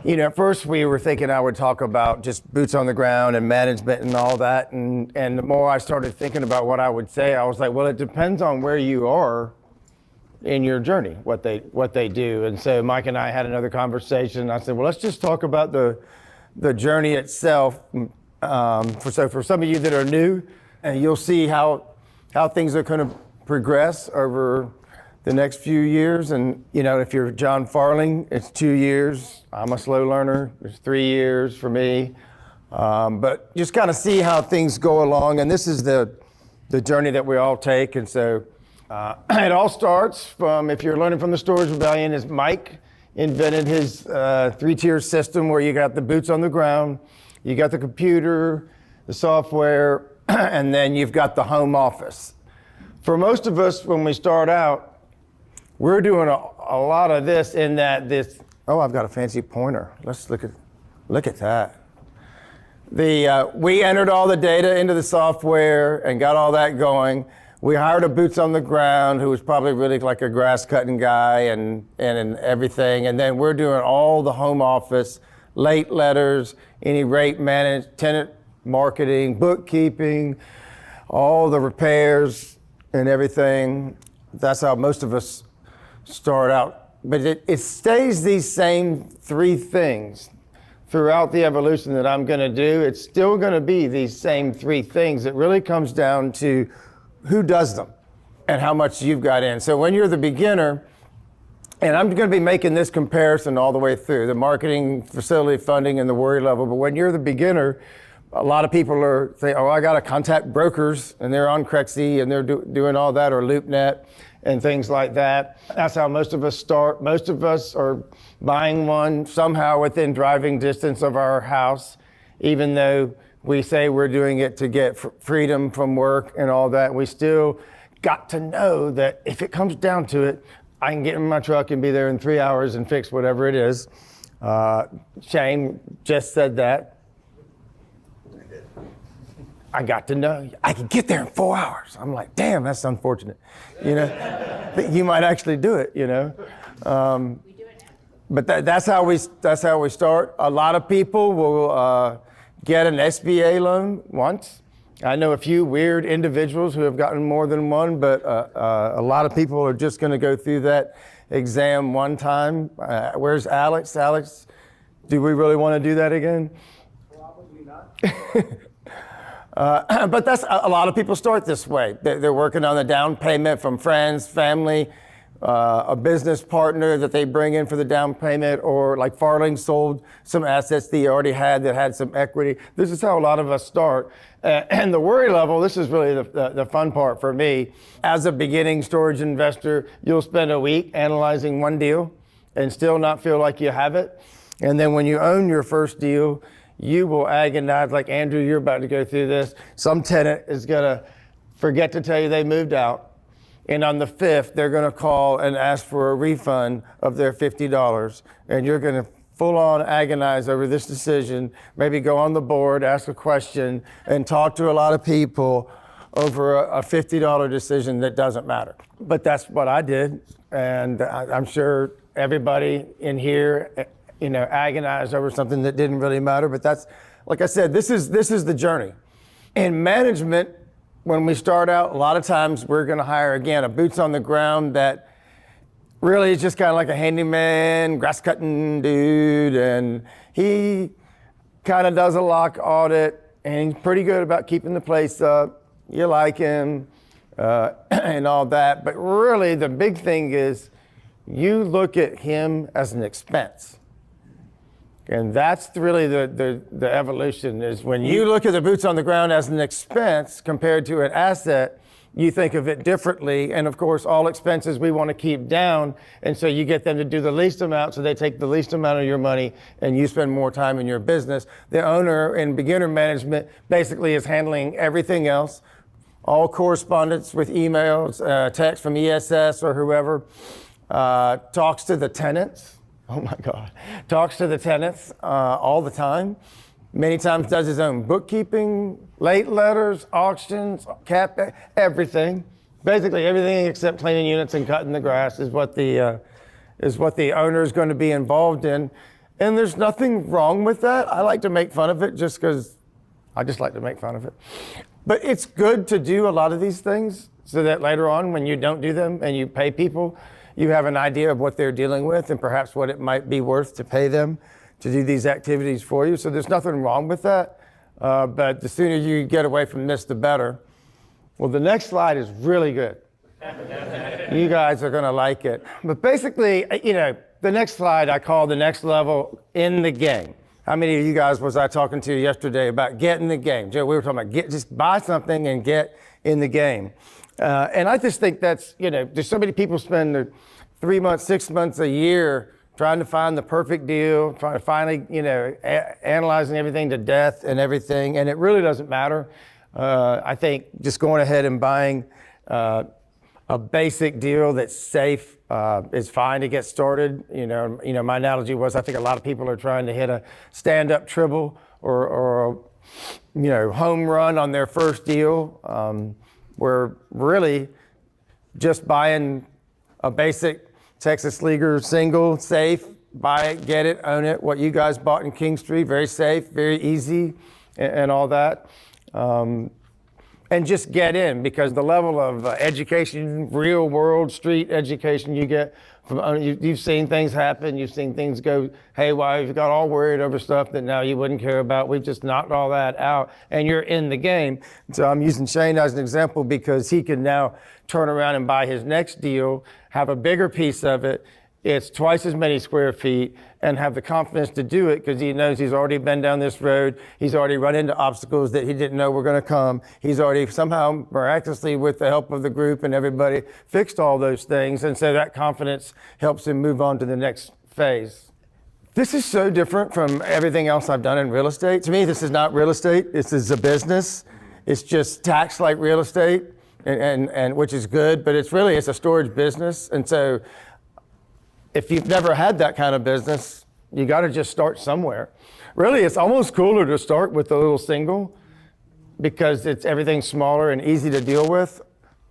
At first we were thinking I would talk about just boots on the ground and management and all that. And the more I started thinking about what I would say, I was like, well, it depends on where you are in your journey, what they do. And so Mike and I had another conversation. I said, well, let's just talk about the journey itself. For some of you that are new, and you'll see how things are going to progress over the next few years. And if you're John Farling, it's 2 years. I'm a slow learner. It's 3 years for me. But just kind of see how things go along. And this is the journey that we all take. And so it all starts from, if you're learning from the Storage Rebellion, is Mike invented his 3-tier system where you got the boots on the ground, you got the computer, the software, and then you've got the home office. For most of us, when we start out, we're doing a lot of this in that I've got a fancy pointer. Let's look at that. We entered all the data into the software and got all that going. We hired a boots on the ground who was probably really like a grass cutting guy and everything. And then we're doing all the home office, late letters, any rate managed, tenant marketing, bookkeeping, all the repairs and everything. That's how most of us start out. But it stays these same 3 things throughout the evolution that I'm going to do. It's still going to be these same 3 things. It really comes down to who does them and how much you've got in. So when you're the beginner, and I'm going to be making this comparison all the way through, the marketing, facility funding, and the worry level, but when you're the beginner, a lot of people are saying, oh, I got to contact brokers, and they're on Crexi, and they're doing all that, or LoopNet, and things like that. That's how most of us start. Most of us are buying one somehow within driving distance of our house, even though we say we're doing it to get freedom from work and all that. We still got to know that if it comes down to it, I can get in my truck and be there in 3 hours and fix whatever it is. Shane just said that. I got to know I can get there in 4 hours. I'm like, damn, that's unfortunate. You might actually do it. We do it now. But that's how we start. A lot of people will get an SBA loan once. I know a few weird individuals who have gotten more than one, but a lot of people are just going to go through that exam one time. Where's Alex? Alex, do we really want to do that again? Probably not. But that's a lot of people start this way. They're working on the down payment from friends, family, a business partner that they bring in for the down payment, or like Farling sold some assets that he already had that had some equity. This is how a lot of us start. And the worry level, this is really the fun part for me. As a beginning storage investor, you'll spend a week analyzing one deal and still not feel like you have it. And then when you own your first deal, you will agonize, like Andrew, you're about to go through this. Some tenant is gonna forget to tell you they moved out. And on the 5th, they're gonna call and ask for a refund of their $50. And you're gonna full on agonize over this decision, maybe go on the board, ask a question, and talk to a lot of people over a $50 decision that doesn't matter. But that's what I did. And I'm sure everybody in here, agonized over something that didn't really matter. But that's, like I said, this is the journey. In management, when we start out, a lot of times we're going to hire, again, a boots on the ground that really is just kind of like a handyman, grass cutting dude, and he kind of does a lock audit, and he's pretty good about keeping the place up. You like him and all that. But really, the big thing is you look at him as an expense. And that's really the evolution, is when you look at the boots on the ground as an expense compared to an asset, you think of it differently. And of course, all expenses we want to keep down. And so you get them to do the least amount, so they take the least amount of your money and you spend more time in your business. The owner in beginner management basically is handling everything else, all correspondence with emails, text from ESS or whoever, talks to the tenants. Oh my God. Talks to the tenants all the time. Many times does his own bookkeeping, late letters, auctions, everything. Basically everything except cleaning units and cutting the grass is what the owner is going to be involved in. And there's nothing wrong with that. I like to make fun of it just because I just like to make fun of it. But it's good to do a lot of these things so that later on when you don't do them and you pay people, you have an idea of what they're dealing with and perhaps what it might be worth to pay them to do these activities for you. So there's nothing wrong with that. But the sooner you get away from this, the better. Well, the next slide is really good. You guys are gonna like it. But basically, the next slide I call the next level in the game. How many of you guys was I talking to yesterday about get in the game? Joe, we were talking about just buy something and get in the game. And I just think that's, there's so many people spend 3 months, 6 months, a year trying to find the perfect deal, trying to finally, analyzing everything to death and everything. And it really doesn't matter. I think just going ahead and buying a basic deal that's safe is fine to get started. My analogy was I think a lot of people are trying to hit a stand-up triple or home run on their first deal. We're really just buying a basic Texas Leaguer single, safe, buy it, get it, own it. What you guys bought in King Street, very safe, very easy, and all that. And just get in, because the level of education, real world street education you get from, you've seen things happen, you've seen things go haywire, you've got all worried over stuff that now you wouldn't care about. We've just knocked all that out and you're in the game. So I'm using Shane as an example because he can now turn around and buy his next deal, have a bigger piece of it. It's twice as many square feet and have the confidence to do it because he knows he's already been down this road. He's already run into obstacles that he didn't know were going to come. He's already somehow miraculously, with the help of the group and everybody, fixed all those things. And so that confidence helps him move on to the next phase. This is so different from everything else I've done in real estate. To me, this is not real estate. This is a business. It's just taxed like real estate, and which is good, but it's a storage business. And so if you've never had that kind of business, you got to just start somewhere. Really, it's almost cooler to start with a little single because everything's smaller and easy to deal with,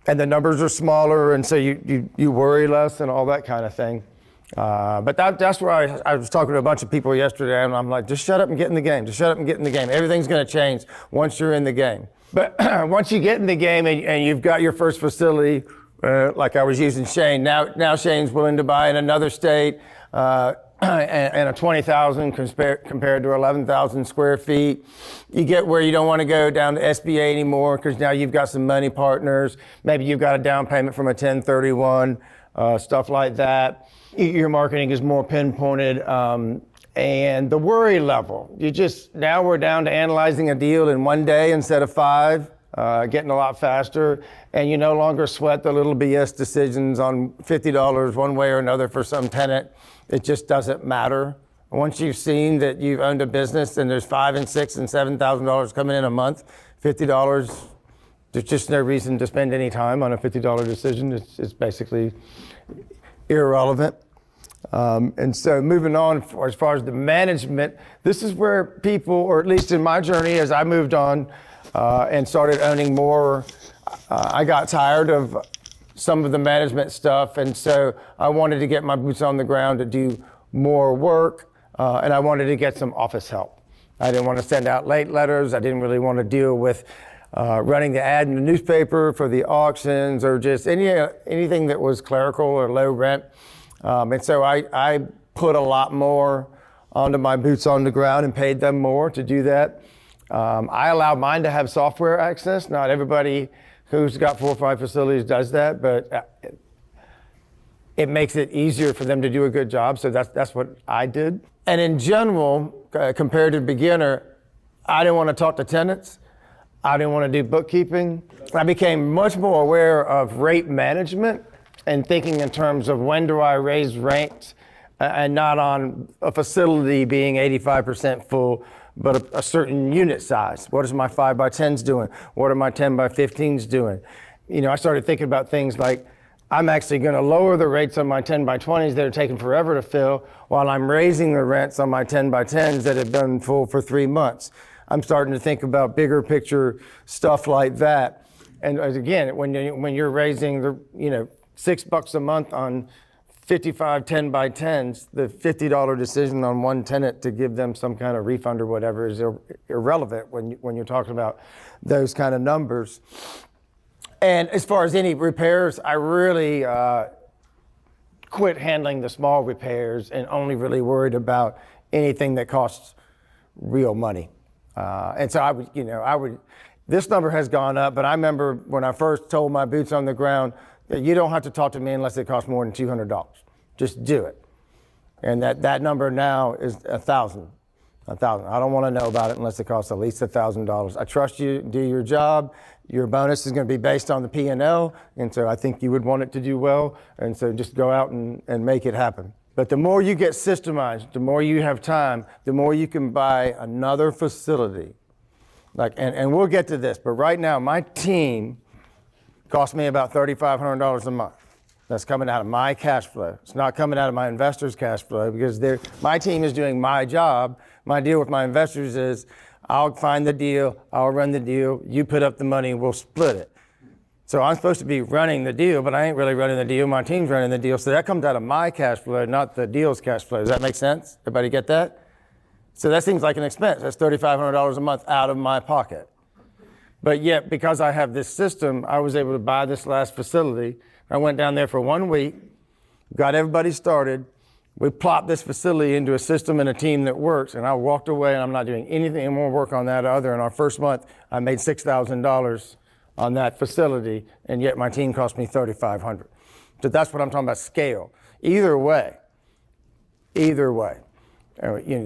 and the numbers are smaller, and so you worry less and all that kind of thing. But that's where I was talking to a bunch of people yesterday, and I'm like, just shut up and get in the game. Just shut up and get in the game. Everything's going to change once you're in the game. But once you get in the game and you've got your first facility, like I was using Shane. Now Shane's willing to buy in another state and a 20,000 compared to 11,000 square feet. You get where you don't want to go down to SBA anymore because now you've got some money partners. Maybe you've got a down payment from a 1031, stuff like that. Your marketing is more pinpointed. And the worry level, now we're down to analyzing a deal in 1 day instead of 5. Getting a lot faster, and you no longer sweat the little BS decisions on $50 one way or another for some tenant. It just doesn't matter. Once you've seen that you've owned a business and there's $5,000 and $6,000 and $7,000 coming in a month, $50, there's just no reason to spend any time on a $50 decision. It's basically irrelevant. And so moving on, as far as the management, this is where people, or at least in my journey as I moved on, and started owning more, I got tired of some of the management stuff, and so I wanted to get my boots on the ground to do more work, and I wanted to get some office help. I didn't want to send out late letters. I didn't really want to deal with running the ad in the newspaper for the auctions or just anything that was clerical or low rent. And so I put a lot more onto my boots on the ground and paid them more to do that. I allow mine to have software access. Not everybody who's got 4 or 5 facilities does that, but it makes it easier for them to do a good job. So that's what I did. And in general, compared to beginner, I didn't want to talk to tenants. I didn't want to do bookkeeping. I became much more aware of rate management and thinking in terms of when do I raise rent, and not on a facility being 85% full, but a certain unit size. What is my 5x10s doing? What are my 10x15s doing? I started thinking about things like, I'm actually going to lower the rates on my 10x20s that are taking forever to fill, while I'm raising the rents on my 10x10s that have been full for 3 months. I'm starting to think about bigger picture stuff like that. And again, when you're raising the $6 a month on 55 10 by 10s, the $50 decision on one tenant to give them some kind of refund or whatever is irrelevant when you're talking about those kind of numbers. And as far as any repairs, I really quit handling the small repairs and only really worried about anything that costs real money. And so I would, this number has gone up, but I remember when I first told my boots on the ground that you don't have to talk to me unless it costs more than $200. Just do it. And that number now is $1,000. I don't want to know about it unless it costs at least $1,000. I trust you, do your job. Your bonus is going to be based on the P&L, and so I think you would want it to do well, and so just go out and make it happen. But the more you get systemized, the more you have time, the more you can buy another facility. And we'll get to this, but right now my team costs me about $3,500 a month. That's coming out of my cash flow. It's not coming out of my investors' cash flow because my team is doing my job. My deal with my investors is I'll find the deal, I'll run the deal, you put up the money, we'll split it. So I'm supposed to be running the deal, but I ain't really running the deal. My team's running the deal. So that comes out of my cash flow, not the deal's cash flow. Does that make sense? Everybody get that? So that seems like an expense. That's $3,500 a month out of my pocket. But yet, because I have this system, I was able to buy this last facility. I went down there for 1 week, got everybody started. We plopped this facility into a system and a team that works, and I walked away, and I'm not doing anything more work on that other. In our first month, I made $6,000 on that facility, and yet my team cost me $3,500. So that's what I'm talking about, scale. Either way,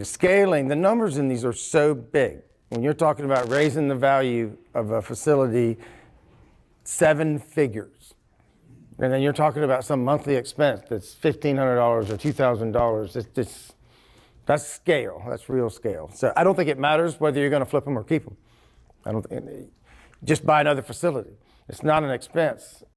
scaling, the numbers in these are so big. When you're talking about raising the value of a facility 7 figures, and then you're talking about some monthly expense that's $1,500 or $2,000, that's scale. That's real scale. So I don't think it matters whether you're going to flip them or keep them. Just buy another facility. It's not an expense.